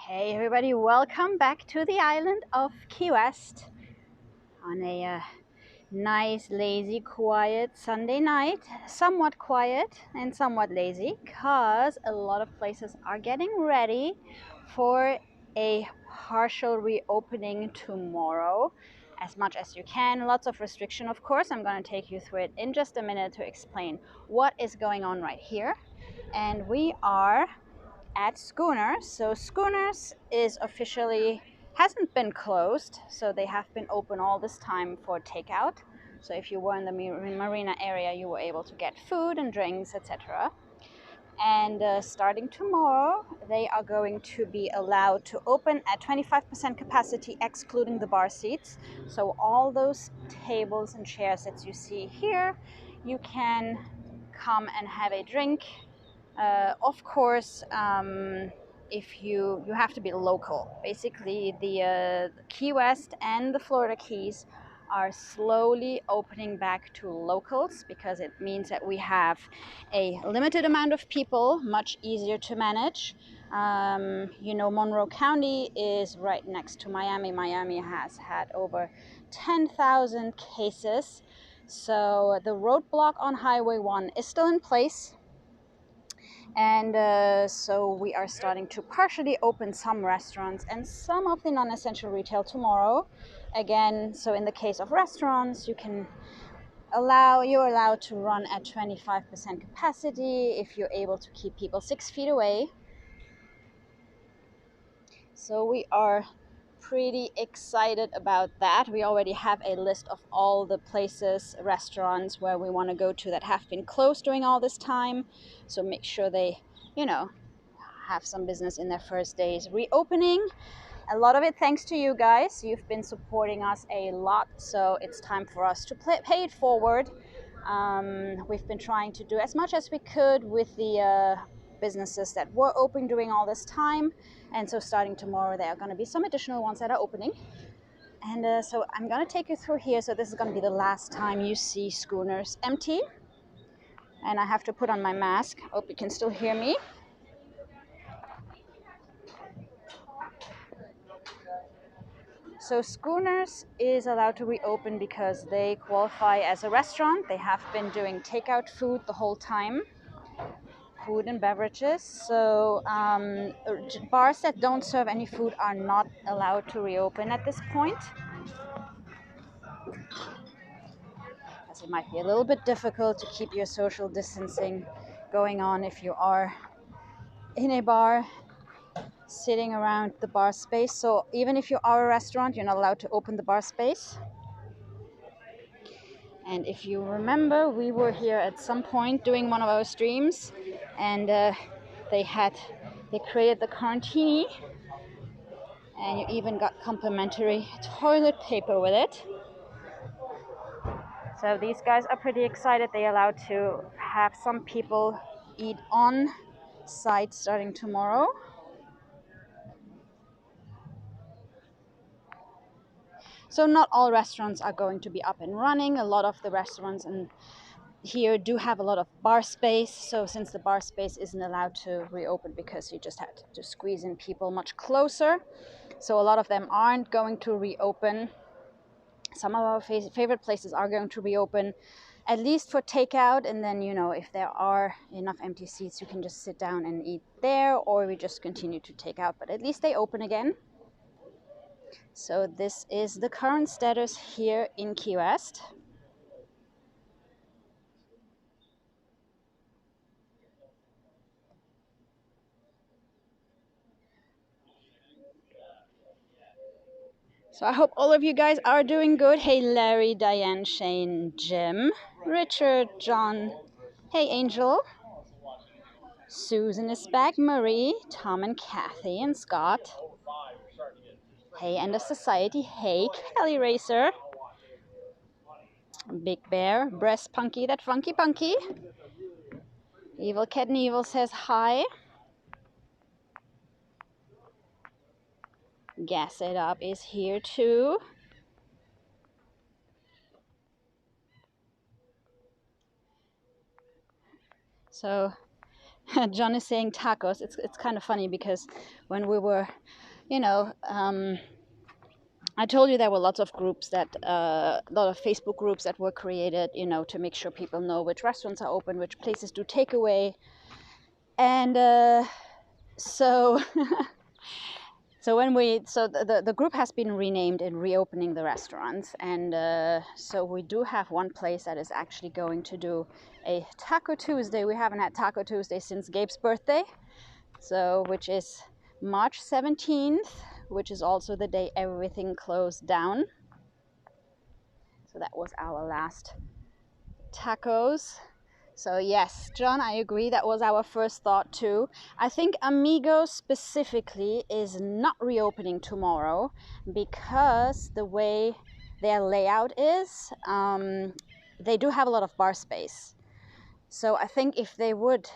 Hey everybody, welcome back to the island of Ki-West on a nice, lazy, quiet Sunday night. Somewhat quiet and somewhat lazy because a lot of places are getting ready for a partial reopening tomorrow as much as you can. Lots of restriction, of course. I'm going to take you through it in just a minute to explain what is going on right here. And we are at Schooners. So Schooners is hasn't been closed, so they have been open all this time for takeout. So if you were in the marina area, you were able to get food and drinks, etc. And starting tomorrow, they are going to be allowed to open at 25% capacity, excluding the bar seats. So all those tables and chairs that you see here, you can come and have a drink. Of course, if you have to be local. Basically, the Ki-West and the Florida Keys are slowly opening back to locals because it means that we have a limited amount of people, much easier to manage. Monroe County is right next to Miami. Miami has had over 10,000 cases. So the roadblock on Highway 1 is still in place. And so we are starting to partially open some restaurants and some of the non-essential retail tomorrow. Again, so in the case of restaurants, you're allowed to run at 25% capacity if you're able to keep people 6 feet away. So we are pretty excited about that. We already have a list of all the places, restaurants where we want to go to that have been closed during all this time. So make sure they, have some business in their first days reopening. A lot of it thanks to you guys. You've been supporting us a lot, so it's time for us to pay it forward. We've been trying to do as much as we could with the businesses that were open during all this time, and so starting tomorrow there are going to be some additional ones that are opening. And so I'm going to take you through here. So this is going to be the last time you see Schooners empty, and I have to put on my mask. Hope you can still hear me. So Schooners is allowed to reopen because they qualify as a restaurant. They have been doing takeout food the whole time, food and beverages. So bars that don't serve any food are not allowed to reopen at this point, because it might be a little bit difficult to keep your social distancing going on if you are in a bar sitting around the bar space. So even if you are a restaurant, you're not allowed to open the bar space. And if you remember, we were here at some point doing one of our streams, and they created the quarantine, and you even got complimentary toilet paper with it. So these guys are pretty excited. They allowed to have some people eat on site starting tomorrow. So not all restaurants are going to be up and running. A lot of the restaurants here do have a lot of bar space. So since the bar space isn't allowed to reopen because you just had to squeeze in people much closer, so a lot of them aren't going to reopen. Some of our favorite places are going to reopen, at least for takeout, and then if there are enough empty seats, you can just sit down and eat there, or we just continue to take out, but at least they open again. So this is the current status here in Ki-West. So I hope all of you guys are doing good. Hey Larry, Diane, Shane, Jim, Richard, John. Hey Angel. Susan is back, Marie, Tom and Kathy and Scott. Hey End of Society. Hey Kelly Racer. Big Bear, Breast Punky, that funky punky. Evil Cat and Evil says hi. Gas It Up is here too. So John is saying tacos. It's kind of funny because when we were, you know, I told you there were lots of groups that, a lot of Facebook groups that were created, you know, to make sure people know which restaurants are open, which places do takeaway, and so. So the group has been renamed in reopening the restaurants, and so we do have one place that is actually going to do a Taco Tuesday. We haven't had Taco Tuesday since Gabe's birthday, so which is March 17th, which is also the day everything closed down. So that was our last tacos. So yes, John, I agree. That was our first thought too. I think Amigo specifically is not reopening tomorrow because the way their layout is, they do have a lot of bar space. So I think if they would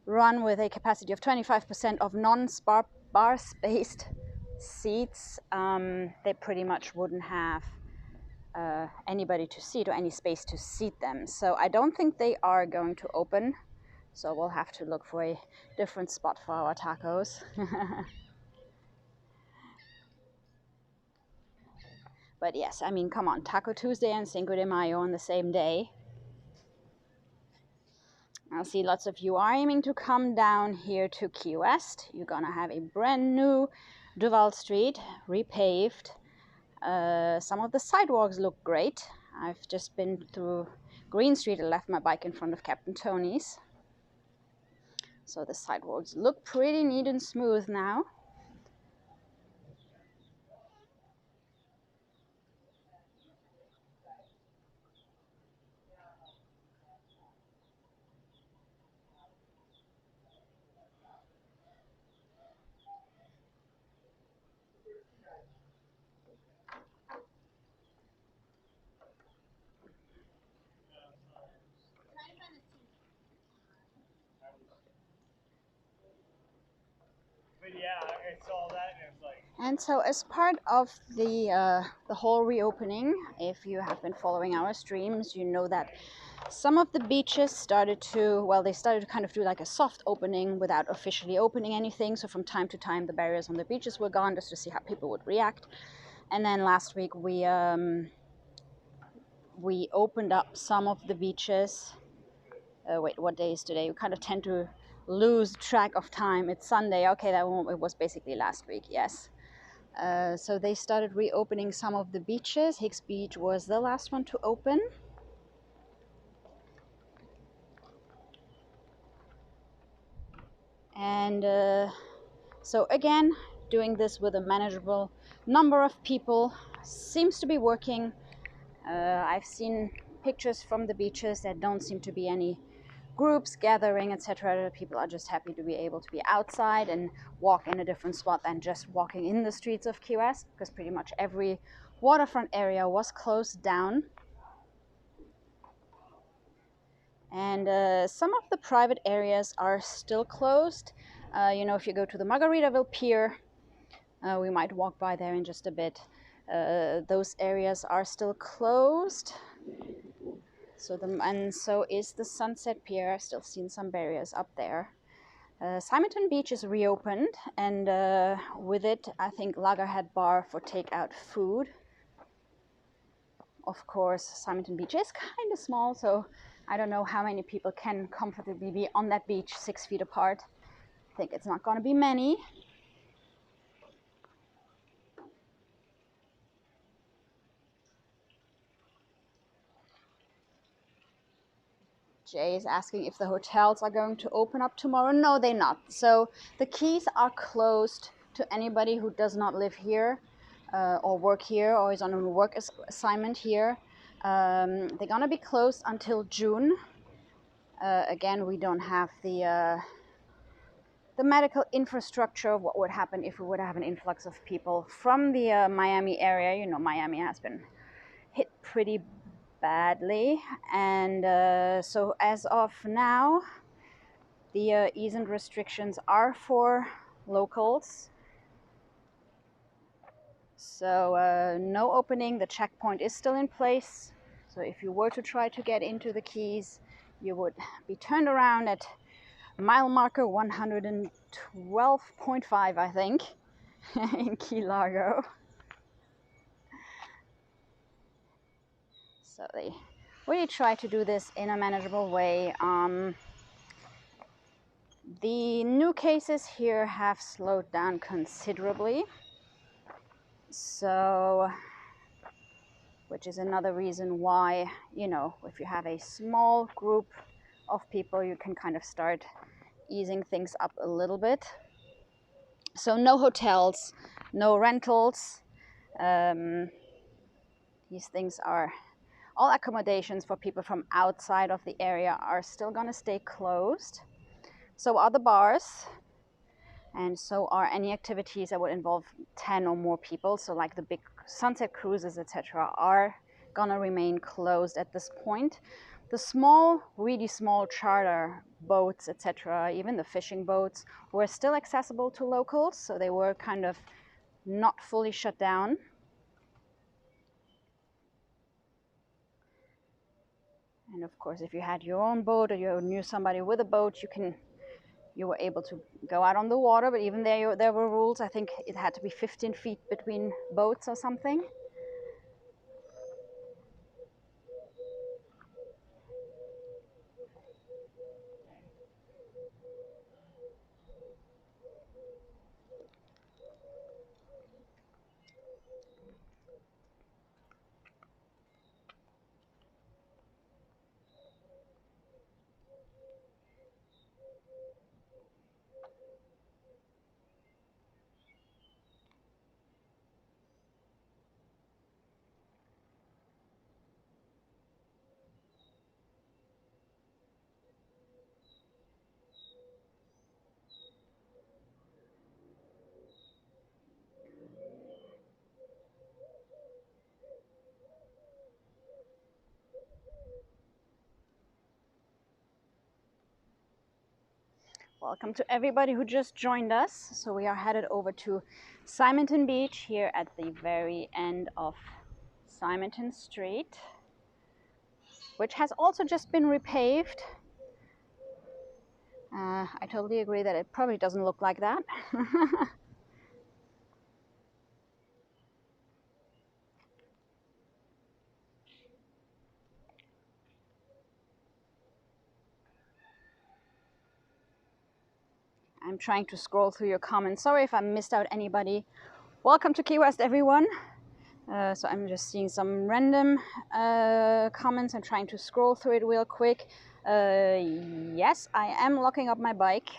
run with a capacity of 25% of non-bar spaced seats, they pretty much wouldn't have anybody to seat or any space to seat them. So I don't think they are going to open. So we'll have to look for a different spot for our tacos. But yes, I mean, come on, Taco Tuesday and Cinco de Mayo on the same day. I see lots of you are aiming to come down here to Ki-West. You're gonna have a brand new Duval Street, repaved. Some of the sidewalks look great. I've just been through Greene Street and left my bike in front of Captain Tony's. So the sidewalks look pretty neat and smooth now. But yeah, I saw that and it's like. And so as part of the whole reopening, if you have been following our streams, you know that some of the beaches started to, well, they started to kind of do like a soft opening without officially opening anything. So from time to time, the barriers on the beaches were gone just to see how people would react. And then last week we opened up some of the beaches. Wait, what day is today? We kind of tend to lose track of time. It's Sunday. Okay, that one, it was basically last week, yes. So they started reopening some of the beaches. Hicks Beach was the last one to open. And so again, doing this with a manageable number of people seems to be working. I've seen pictures from the beaches. There don't seem to be any groups gathering, etc. People are just happy to be able to be outside and walk in a different spot than just walking in the streets of Ki-West, because pretty much every waterfront area was closed down. And some of the private areas are still closed. You know, if you go to the Margaritaville Pier, we might walk by there in just a bit. Those areas are still closed. And so is the Sunset Pier. I've still seen some barriers up there. Simonton Beach is reopened, and with it, I think Lagerhead Bar for takeout food. Of course, Simonton Beach is kind of small, so I don't know how many people can comfortably be on that beach 6 feet apart. I think it's not going to be many. Jay is asking if the hotels are going to open up tomorrow. No, they're not. So the Keys are closed to anybody who does not live here or work here or is on a work assignment here. They're going to be closed until June. Again, we don't have the medical infrastructure of what would happen if we would have an influx of people from the Miami area. You know, Miami has been hit pretty badly, and so as of now, the ease and restrictions are for locals. So no opening. The checkpoint is still in place. So if you were to try to get into the Keys, you would be turned around at Mile marker 112.5, I think, in Key Largo. So they really try to do this in a manageable way. The new cases here have slowed down considerably. So, which is another reason why, you know, if you have a small group of people, you can kind of start easing things up a little bit. So no hotels, no rentals. These things are, all accommodations for people from outside of the area are still going to stay closed. So are the bars, and so are any activities that would involve 10 or more people. So like the big sunset cruises, etc., are gonna remain closed at this point. The small, really small charter boats, etc., even the fishing boats, were still accessible to locals, so they were kind of not fully shut down. And of course, if you had your own boat or you knew somebody with a boat, you were able to go out on the water, but even there were rules. I think it had to be 15 feet between boats or something. Welcome to everybody who just joined us. So we are headed over to Simonton Beach here at the very end of Simonton Street, which has also just been repaved. I totally agree that it probably doesn't look like that. I'm trying to scroll through your comments. Sorry if I missed out anybody. Welcome to Ki-West, everyone. So I'm just seeing some random comments. I'm trying to scroll through it real quick. Yes, I am locking up my bike.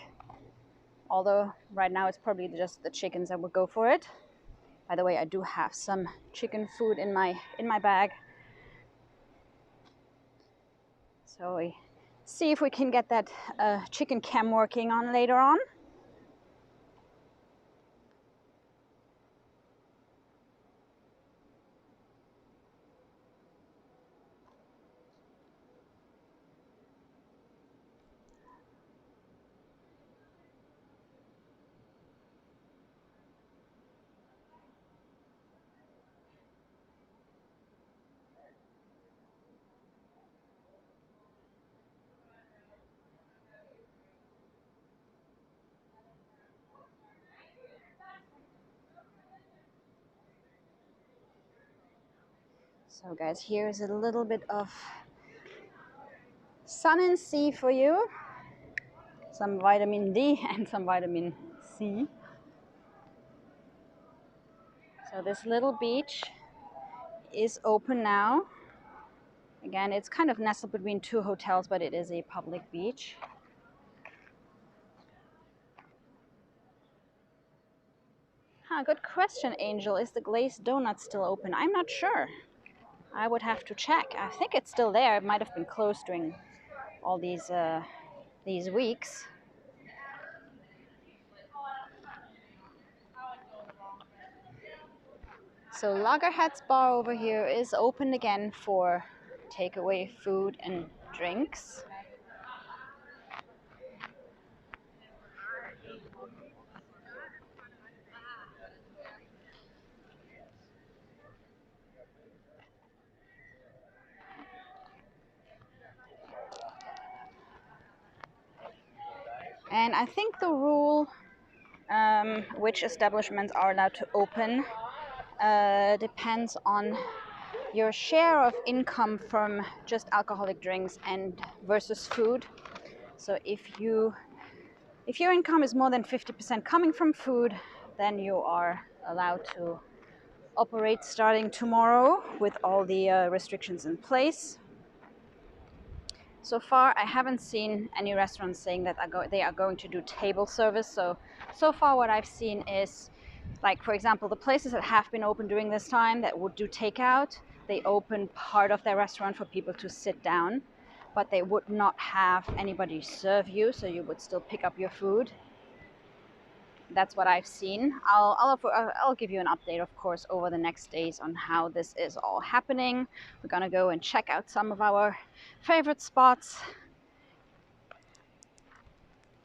Although right now it's probably just the chickens that would go for it. By the way, I do have some chicken food in my bag. So we see if we can get that chicken cam working on later on. So guys, here's a little bit of sun and sea for you. Some vitamin D and some vitamin C. So this little beach is open now. Again, it's kind of nestled between two hotels, but it is a public beach. Good question, Angel. Is the glazed donut still open? I'm not sure. I would have to check. I think it's still there. It might have been closed during all these weeks. So Loggerhead's bar over here is open again for takeaway food and drinks. And I think the rule which establishments are allowed to open depends on your share of income from just alcoholic drinks and versus food. So if your income is more than 50% coming from food, then you are allowed to operate starting tomorrow with all the restrictions in place. So far, I haven't seen any restaurants saying that they are going to do table service. So far what I've seen is, like, for example, the places that have been open during this time that would do takeout, they open part of their restaurant for people to sit down, but they would not have anybody serve you, so you would still pick up your food. That's what I've seen. I'll give you an update, of course, over the next days on how this is all happening. We're gonna go and check out some of our favorite spots,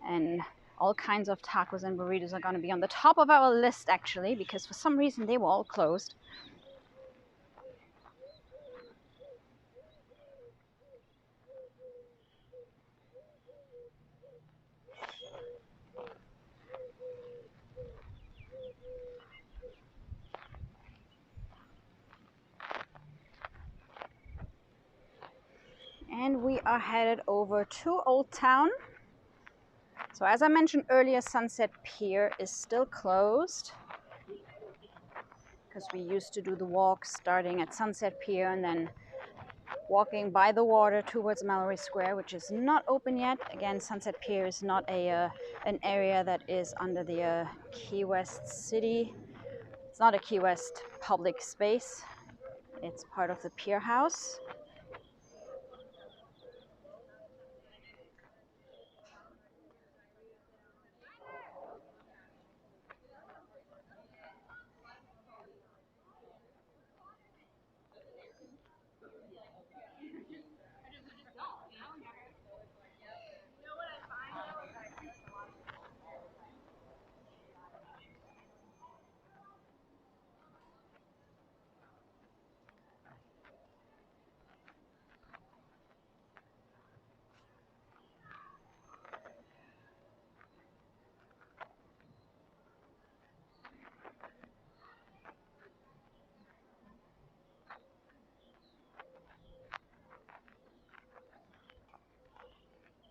and all kinds of tacos and burritos are gonna be on the top of our list, actually, because for some reason they were all closed. And we are headed over to Old Town. So as I mentioned earlier, Sunset Pier is still closed because we used to do the walk starting at Sunset Pier and then walking by the water towards Mallory Square, which is not open yet. Again, Sunset Pier is not an area that is under the Ki-West city. It's not a Ki-West public space. It's part of the pier house.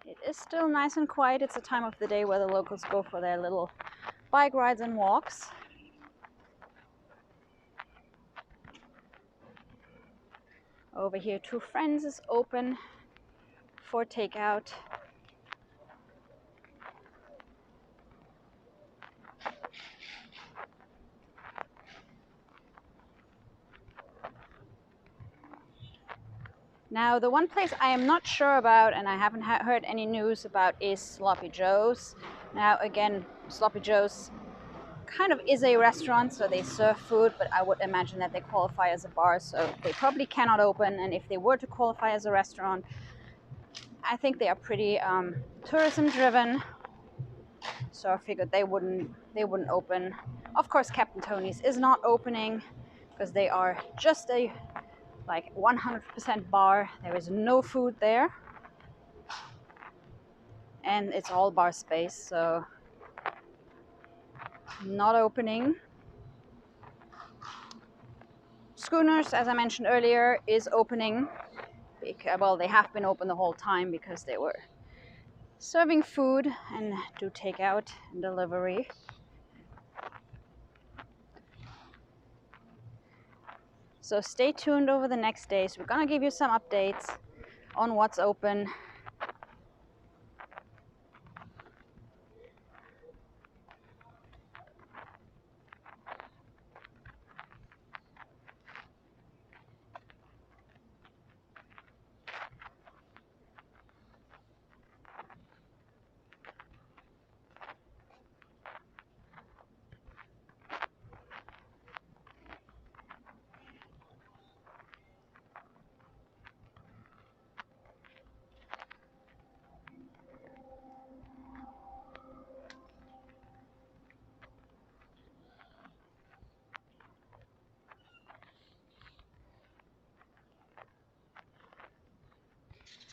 It is still nice and quiet. It's a time of the day where the locals go for their little bike rides and walks. Over here, Two Friends is open for takeout. Now, the one place I am not sure about, and I haven't heard any news about, is Sloppy Joe's. Now, again, Sloppy Joe's kind of is a restaurant, so they serve food, but I would imagine that they qualify as a bar, so they probably cannot open. And if they were to qualify as a restaurant, I think they are pretty tourism driven, so I figured they wouldn't open. Of course, Captain Tony's is not opening because they are just a 100% bar. There is no food there, and it's all bar space, so not opening. Schooners, as I mentioned earlier, is opening. Well, they have been open the whole time because they were serving food and do takeout and delivery. So stay tuned over the next days. We're gonna give you some updates on what's open.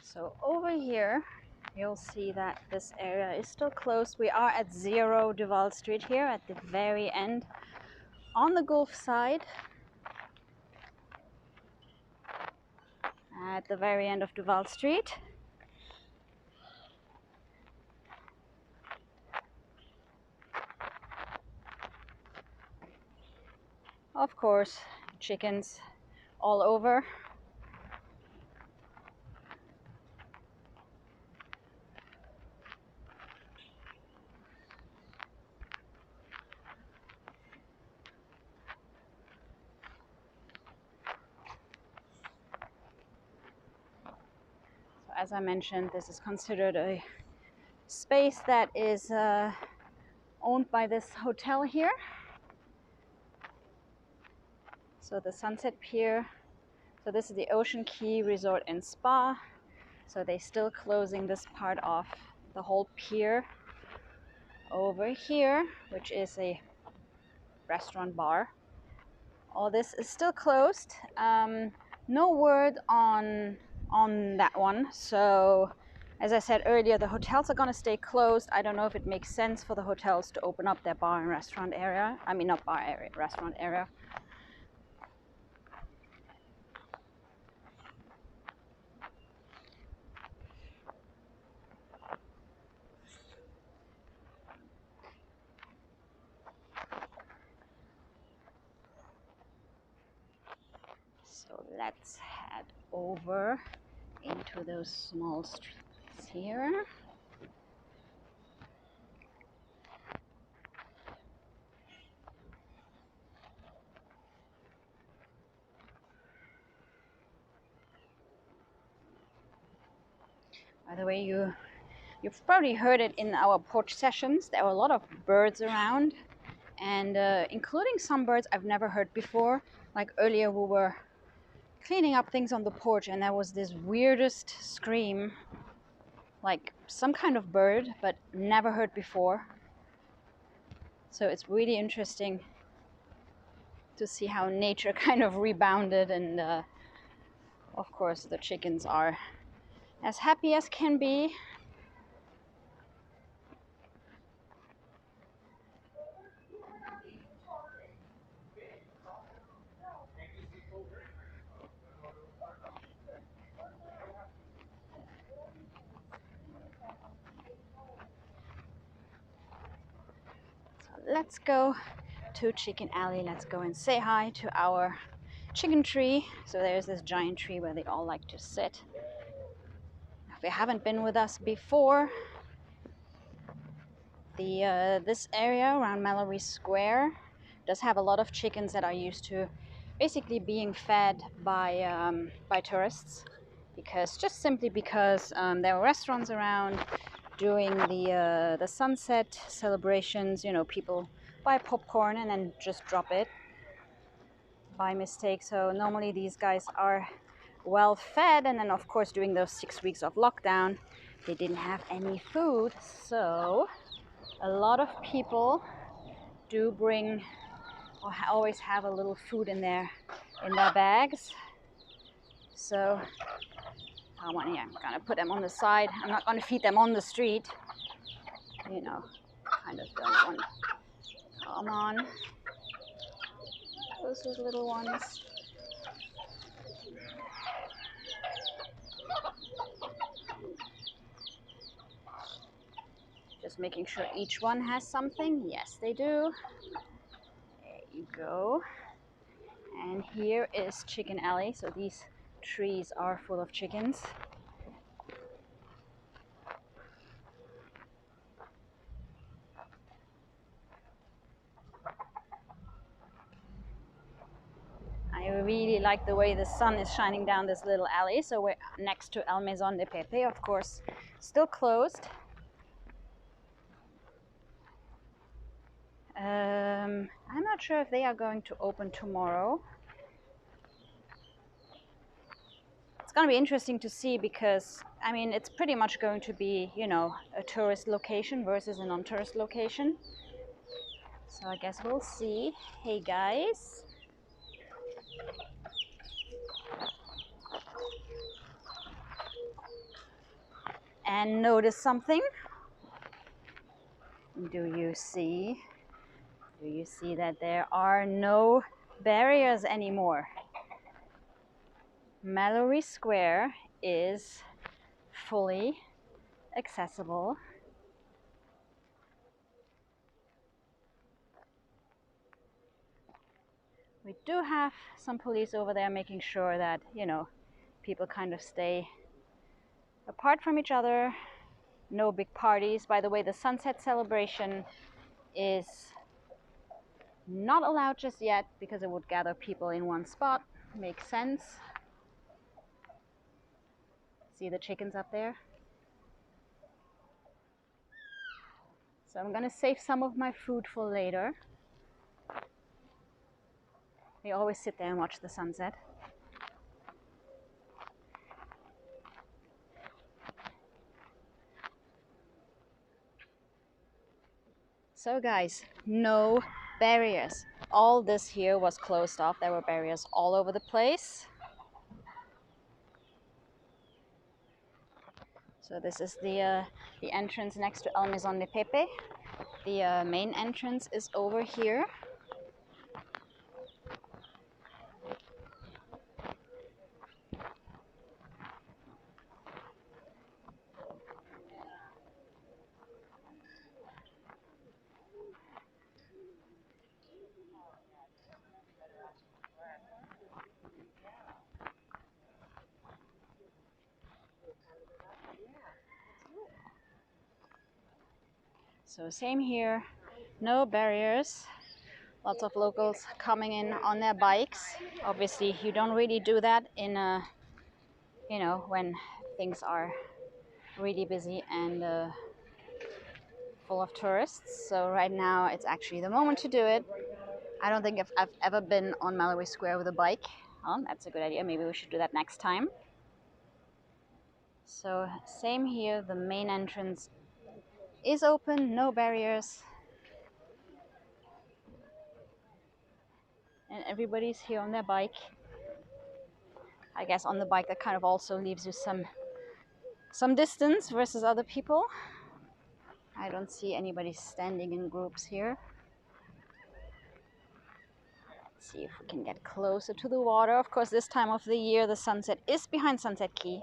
So over here you'll see that this area is still closed. We are at 0 Duval Street here at the very end on the Gulf side. At the very end of Duval Street. Of course, chickens all over. So as I mentioned, this is considered a space that is owned by this hotel here. So the Sunset Pier. So this is the Ocean Key Resort and Spa. So they're still closing this part off, the whole pier over here, which is a restaurant bar. All this is still closed. No word on that one. So as I said earlier, the hotels are going to stay closed. I don't know if it makes sense for the hotels to open up their bar and restaurant area. I mean, not bar area, restaurant area. So let's head over into those small streets here. By the way, you've probably heard it in our porch sessions. There are a lot of birds around, and including some birds I've never heard before. Like earlier we were cleaning up things on the porch and there was this weirdest scream, like some kind of bird, but never heard before. So it's really interesting to see how nature kind of rebounded, and of course the chickens are as happy as can be. Let's go to Chicken Alley. Let's go and say hi to our chicken tree. So there's this giant tree where they all like to sit. If you haven't been with us before, this area around Mallory Square does have a lot of chickens that are used to basically being fed by tourists, because just simply because there are restaurants around. During the sunset celebrations, you know, people buy popcorn and then just drop it by mistake. So normally these guys are well fed, and then of course during those 6 weeks of lockdown they didn't have any food, so a lot of people do bring or always have a little food in their bags. So come on here, I'm gonna put them on the side. I'm not gonna feed them on the street, you know, kind of don't want. Come on, those are little ones. Just making sure each one has something. Yes, they do. There you go. And here is Chicken Alley. So these trees are full of chickens. I really like the way the sun is shining down this little alley. So we're next to El Maison de Pepe, of course, still closed. I'm not sure if they are going to open tomorrow. It's going to be interesting to see, because I mean it's pretty much going to be, you know, a tourist location versus a non-tourist location. So I guess we'll see. Hey guys. and notice something. Do you see that there are no barriers anymore? Mallory Square is fully accessible. We do have some police over there making sure that, you know, people kind of stay apart from each other. No big parties. By the way, the sunset celebration is not allowed just yet because it would gather people in one spot. Makes sense. See the chickens up there? So I'm gonna save some of my food for later. We always sit there and watch the sunset. So guys, no barriers. All this here was closed off. There were barriers all over the place. So this is the entrance next to El Maison de Pepe. The main entrance is over here. So same here, no barriers. Lots of locals coming in on their bikes. Obviously, you don't really do that in you know, when things are really busy and full of tourists. So right now, it's actually the moment to do it. I don't think I've ever been on Mallory Square with a bike. Oh, that's a good idea. Maybe we should do that next time. So same here, the main entrance is open, no barriers. And everybody's here on their bike. I guess on the bike that kind of also leaves you some distance versus other people. I don't see anybody standing in groups here. Let's see if we can get closer to the water. Of course, this time of the year, the sunset is behind Sunset Key.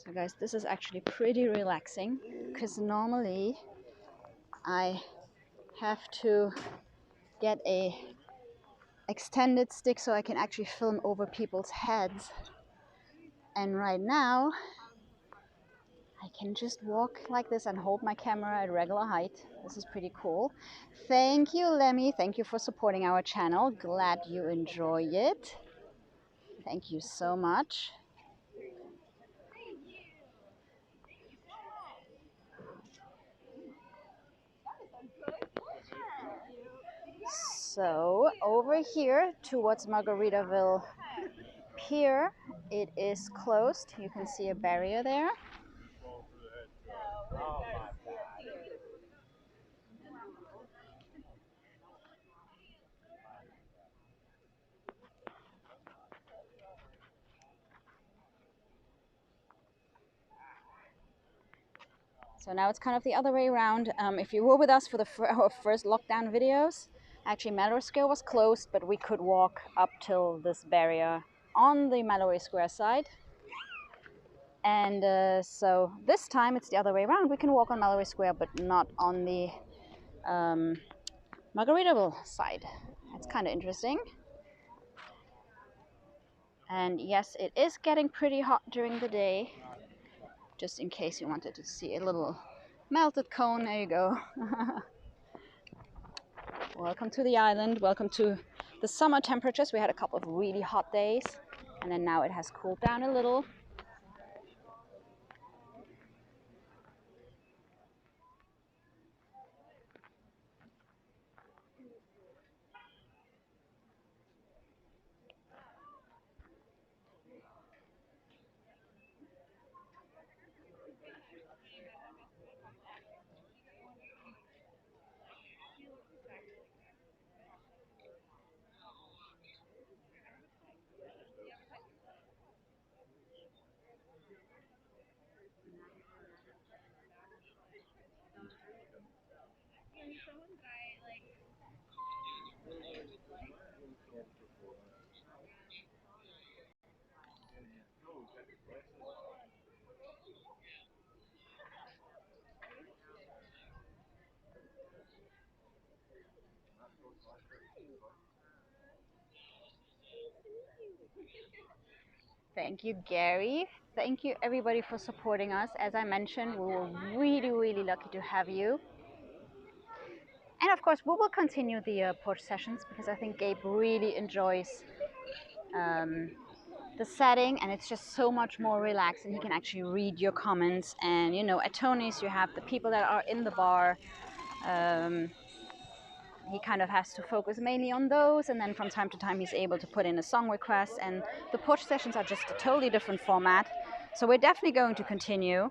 So guys, this is actually pretty relaxing because normally I have to get a extended stick so I can actually film over people's heads. And right now, I can just walk like this and hold my camera at regular height. This is pretty cool. Thank you, Lemmy. Thank you for supporting our channel. Glad you enjoy it. Thank you so much. So over here towards Margaritaville Pier, it is closed. You can see a barrier there. So now it's kind of the other way around. If you were with us for our first lockdown videos, actually Mallory Square was closed, but we could walk up till this barrier on the Mallory Square side. And so this time it's the other way around. We can walk on Mallory Square, but not on the Margaritaville side. That's kind of interesting. And yes, it is getting pretty hot during the day. Just in case you wanted to see a little melted cone, there you go. Welcome to the island. Welcome to the summer temperatures. We had a couple of really hot days, and then now it has cooled down a little. Thank you, Gary. Thank you, everybody, for supporting us. As I mentioned, we were really, really lucky to have you. And of course, we will continue the porch sessions because I think Gabe really enjoys the setting, and it's just so much more relaxed, and he can actually read your comments. And you know, at Tony's, you have the people that are in the bar. He kind of has to focus mainly on those, and then from time to time he's able to put in a song request, and the porch sessions are just a totally different format. So we're definitely going to continue,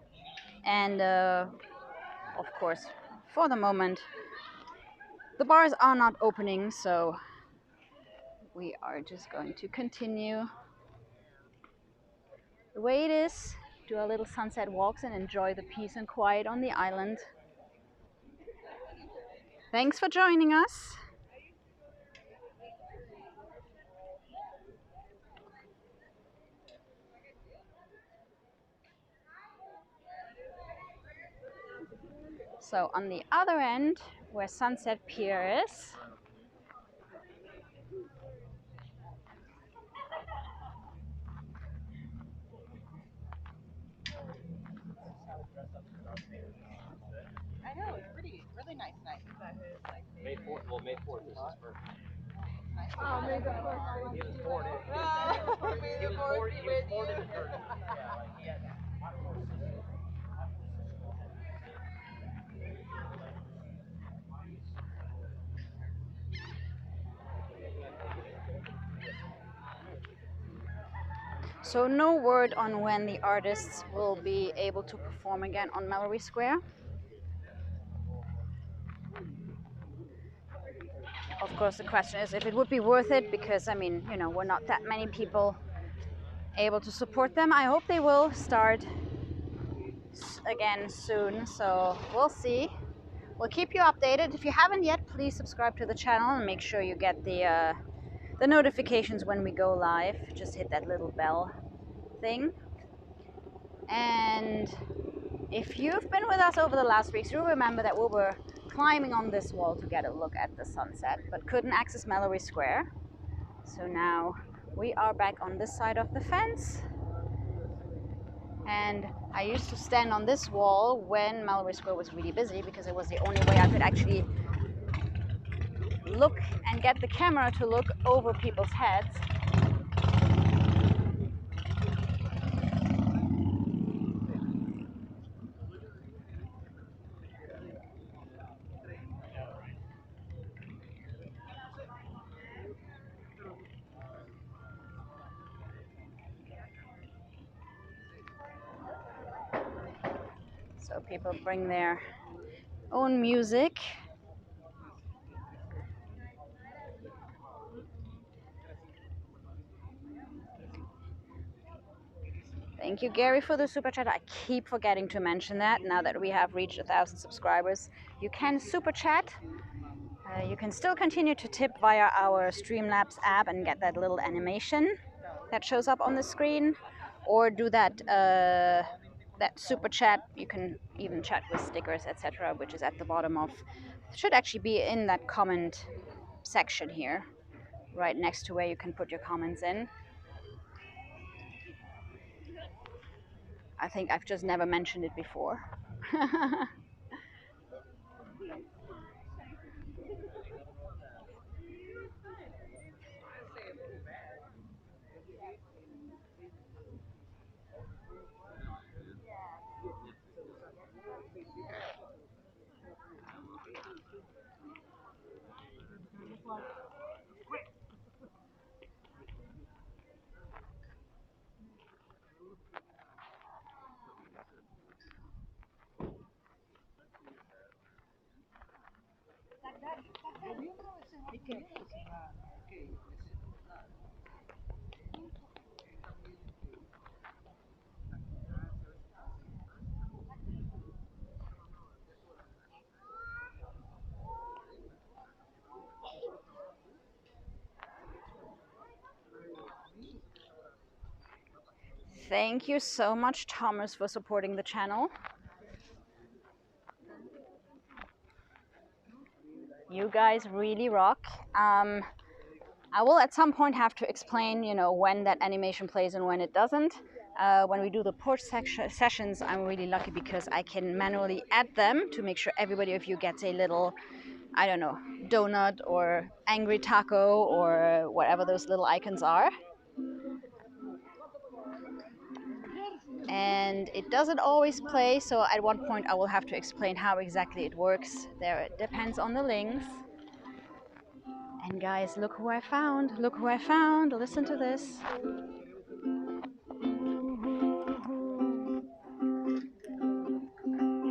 and of course, for the moment, the bars are not opening, so we are just going to continue the way it is, do our little sunset walks and enjoy the peace and quiet on the island. Thanks for joining us. So on the other end, where Sunset Pier is, I know, it's pretty, really nice night. May 4th, well, May 4th is his birthday. Oh, May the 4th. He was born in, May the 4th be with you. yeah, like he had, so no word on when the artists will be able to perform again on Mallory Square. Of course, the question is if it would be worth it, because I mean, you know, we're not that many people able to support them. I hope they will start again soon, so we'll see. We'll keep you updated. If you haven't yet, please subscribe to the channel and make sure you get the notifications when we go live. Just hit that little bell thing. And if you've been with us over the last weeks, you'll remember that we were climbing on this wall to get a look at the sunset, but couldn't access Mallory Square. So now we are back on this side of the fence. And I used to stand on this wall when Mallory Square was really busy, because it was the only way I could actually look and get the camera to look over people's heads. So people bring their own music. Thank you, Gary, for the super chat. I keep forgetting to mention that now that we have reached 1,000 subscribers. You can super chat. You can still continue to tip via our Streamlabs app and get that little animation that shows up on the screen, or do that that super chat. You can even chat with stickers, etc., which is at the bottom of, should actually be in that comment section here, right next to where you can put your comments in. I think I've just never mentioned it before. Thank you so much, Thomas, for supporting the channel. You guys really rock. I will at some point have to explain, you know, when that animation plays and when it doesn't. When we do the push sessions, I'm really lucky because I can manually add them to make sure everybody of you gets a little, I don't know, donut or angry taco or whatever those little icons are. And it doesn't always play, so at one point I will have to explain how exactly it works. There, it depends on the links. And guys, look who I found. Look who I found. Listen to this.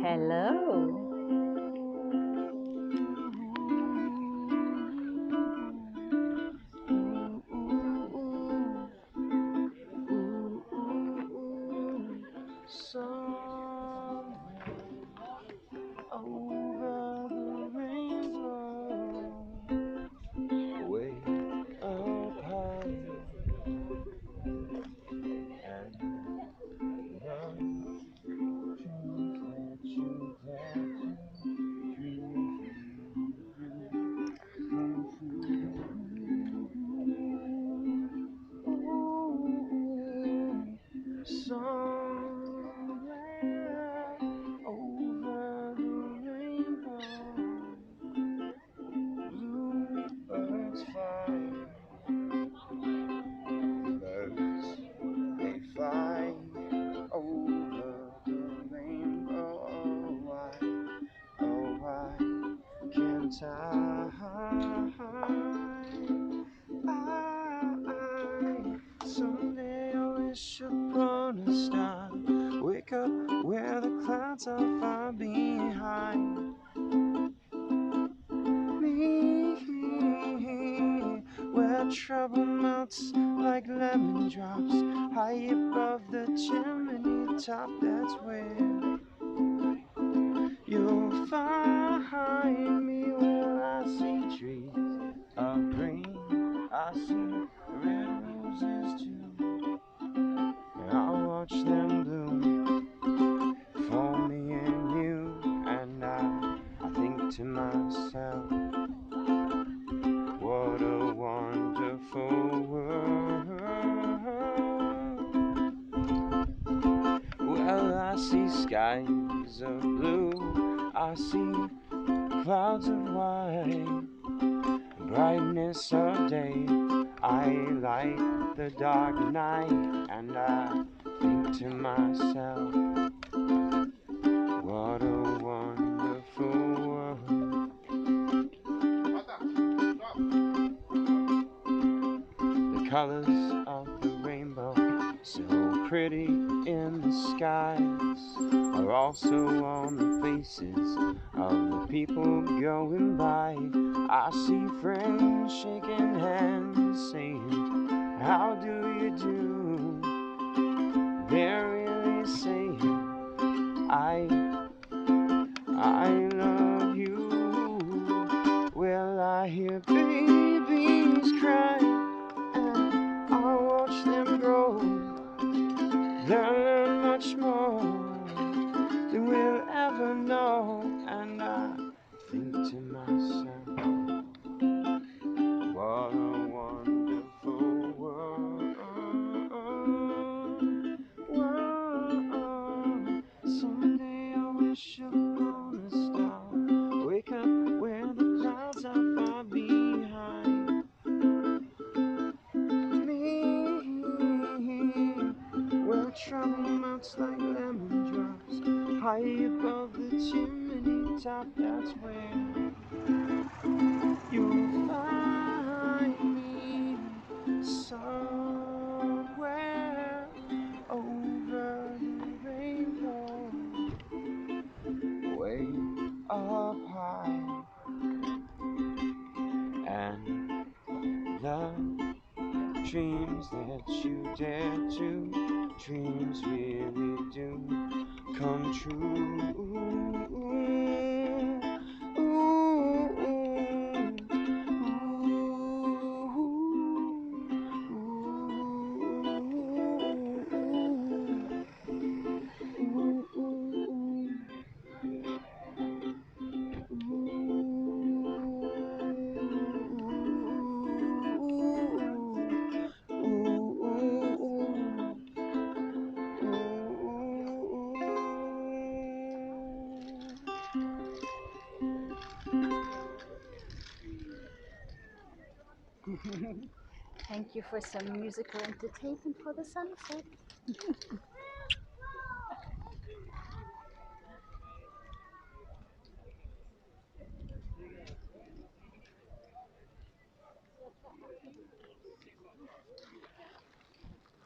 Hello. Over the rainbow, way up high, and the dreams that you dare to dream come true. Somewhere over the rainbow, bluebirds fly, birds they fly over the rainbow. Oh why can't someday I wish upon a star, wake up where the clouds are far behind me, where trouble melts like lemon drops, high above the chimney top. That's where you'll find me, where I see trees of green, I see red roses too, and I'll watch them bloom for me and you. And I think to myself, what a wonderful world. Well, I see skies of blue, I see clouds of white, brightness of day, I light the dark night. And I think to myself, what a wonderful world. The colors of the rainbow, so pretty in the skies, are also on the faces of the people going by. I see friends shaking hands, saying, how do you do? They're really saying, I love you. Well, I hear babies cry, and I watch them grow. They'll learn much more than we'll ever know. And I think to myself, what a wonderful world. Someday I wish upon a star, wake up where the clouds are far behind me, where trouble melts like lemon drops, high above the chimney top. That's where you'll find me, somewhere over the rainbow, way up high, and the dreams that you dare to, dreams really do come true. Thank you for some musical entertainment for the sunset.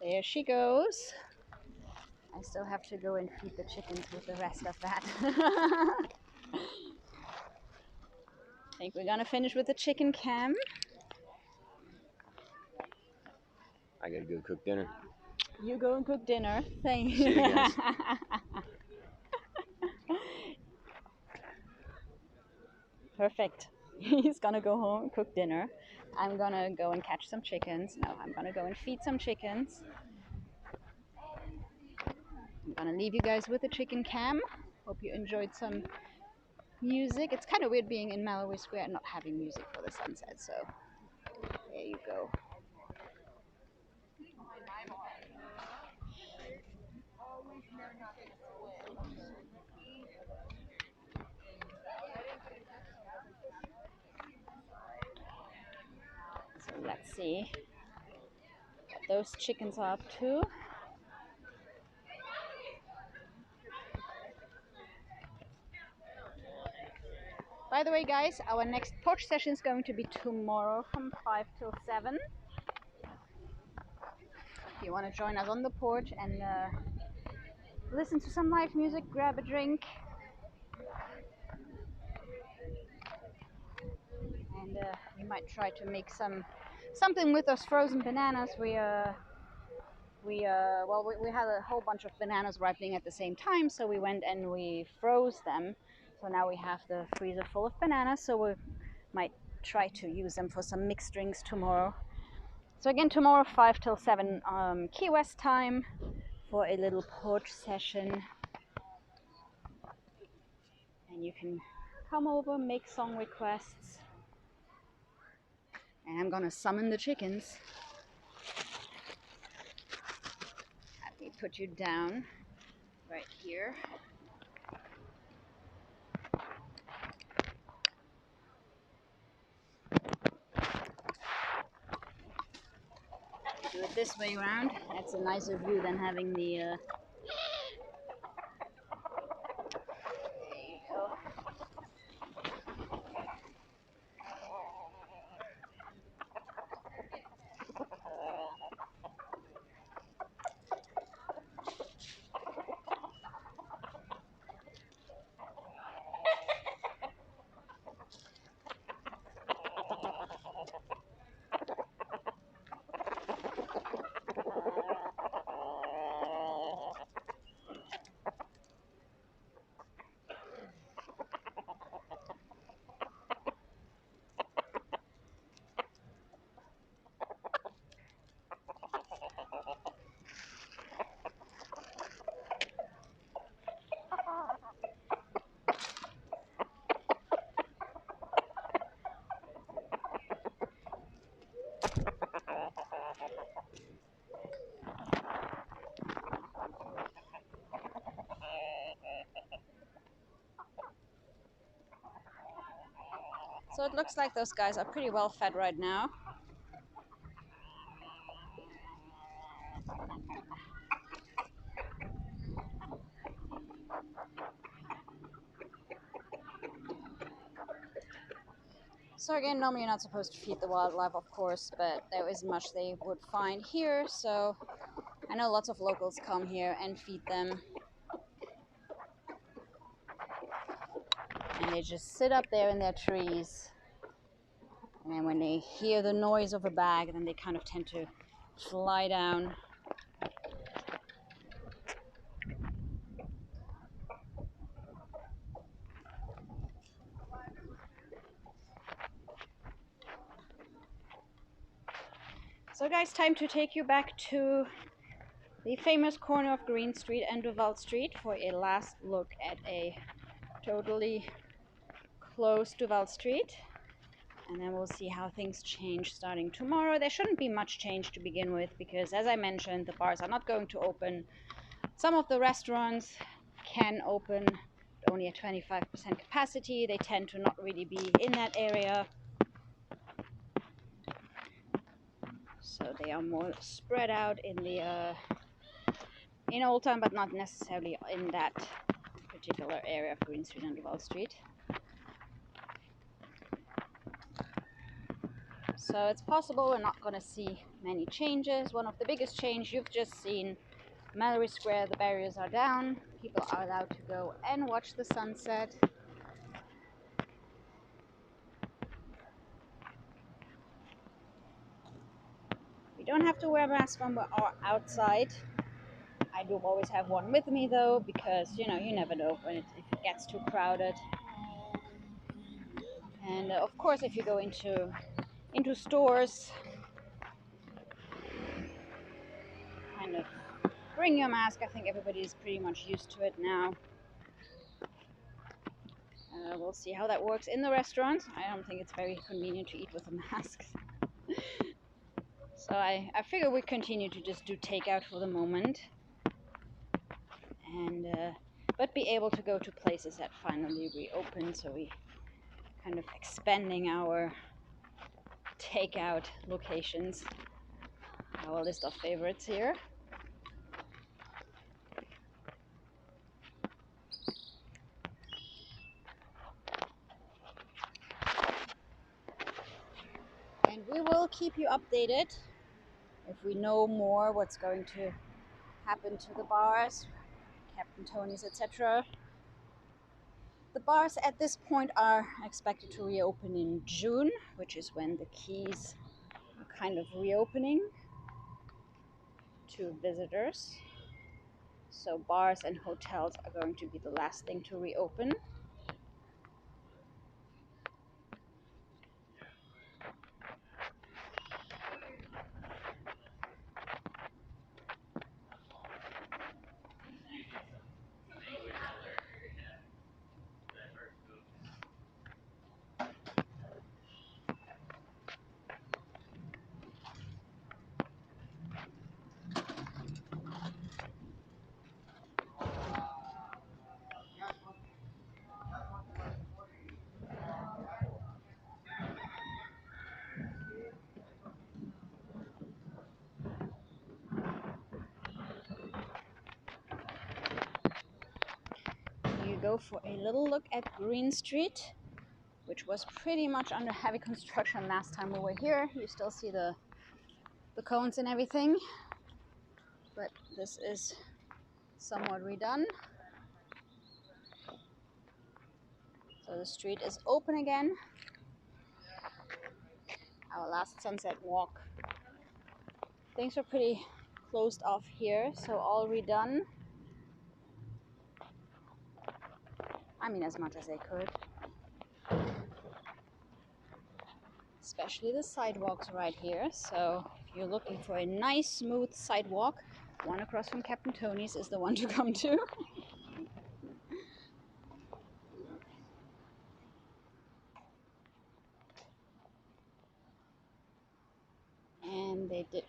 There she goes. I still have to go and feed the chickens with the rest of that. I think we're gonna finish with the chicken cam. I gotta go cook dinner. You go and cook dinner. Thank you. See you guys. Perfect. He's gonna go home and cook dinner. I'm gonna go and catch some chickens. No, I'm gonna go and feed some chickens. I'm gonna leave you guys with the chicken cam. Hope you enjoyed some music. It's kind of weird being in Mallory Square and not having music for the sunset, so there you go. So let's see what those chickens are up to. By the way, guys, our next porch session is going to be tomorrow from 5 till 7. If you want to join us on the porch and listen to some live music, grab a drink, and we might try to make something with those frozen bananas. We had a whole bunch of bananas ripening at the same time, so we went and we froze them. So now we have the freezer full of bananas, so we might try to use them for some mixed drinks tomorrow. So again, tomorrow 5 till 7 Ki-Uwest time for a little porch session. And you can come over, make song requests. And I'm gonna summon the chickens. Let me put you down right here. Do it this way around. That's a nicer view than having the there you go. So it looks like those guys are pretty well fed right now. So again, normally you're not supposed to feed the wildlife, of course, but there isn't much they would find here, so I know lots of locals come here and feed them. And they just sit up there in their trees. And then when they hear the noise of a bag, then they kind of tend to fly down. So guys, time to take you back to the famous corner of Greene Street and Duval Street for a last look at a totally closed Duval Street. And then we'll see how things change starting tomorrow. There shouldn't be much change to begin with because, as I mentioned, the bars are not going to open. Some of the restaurants can open only at 25% capacity. They tend to not really be in that area. so they are more spread out in the in Old Town, but not necessarily in that particular area of Greene Street and Duval Street. So it's possible we're not going to see many changes. One of the biggest changes you've just seen, Mallory Square, the barriers are down. People are allowed to go and watch the sunset. We don't have to wear masks when we're outside. I do always have one with me though, because you know, you never know when if it gets too crowded. And of course, if you go into stores, kind of bring your mask. I think everybody is pretty much used to it now. We'll see how that works in the restaurant. I don't think it's very convenient to eat with a mask. So I figure we continue to just do takeout for the moment, and but be able to go to places that finally reopen. So we kind of expanding our takeout locations, our list of favorites here. And we will keep you updated if we know more what's going to happen to the bars, Captain Tony's, etc. The bars at this point are expected to reopen in June, which is when the Keys are kind of reopening to visitors. So bars and hotels are going to be the last thing to reopen. You go for a little look at Greene Street, which was pretty much under heavy construction last time we were here. You still see the cones and everything, but this is somewhat redone. So the street is open again. Our last sunset walk. Things are pretty closed off here, so all redone. I mean, as much as they could. Especially the sidewalks right here. So if you're looking for a nice smooth sidewalk, one across from Captain Tony's is the one to come to. And they did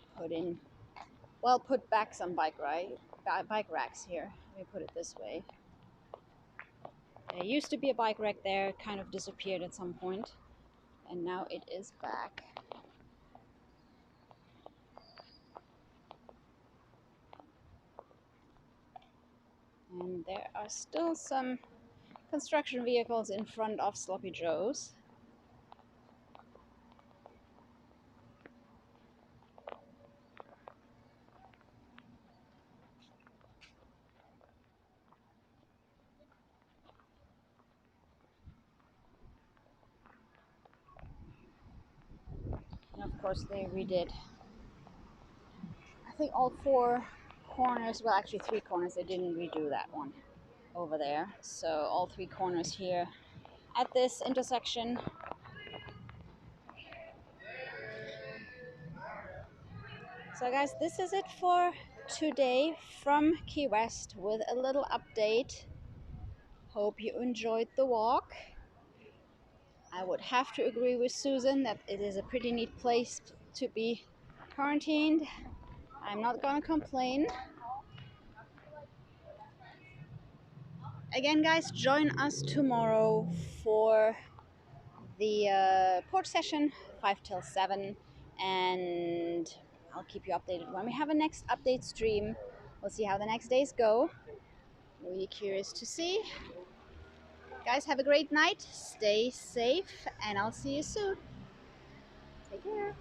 put back some bike racks here. Let me put it this way. There used to be a bike rack there, it kind of disappeared at some point, and now it is back. And there are still some construction vehicles in front of Sloppy Joe's. And of course they redid, I think, all four corners, well actually three corners. They didn't redo that one over there. So all three corners here at this intersection. So guys, this is it for today from Key West with a little update. Hope you enjoyed the walk. I would have to agree with Susan that it is a pretty neat place to be quarantined. I'm not gonna complain. Again guys, join us tomorrow for the port session, 5 till 7, and I'll keep you updated when we have a next update stream. We'll see how the next days go. Really curious to see. Guys, have a great night. Stay safe, and I'll see you soon. Take care.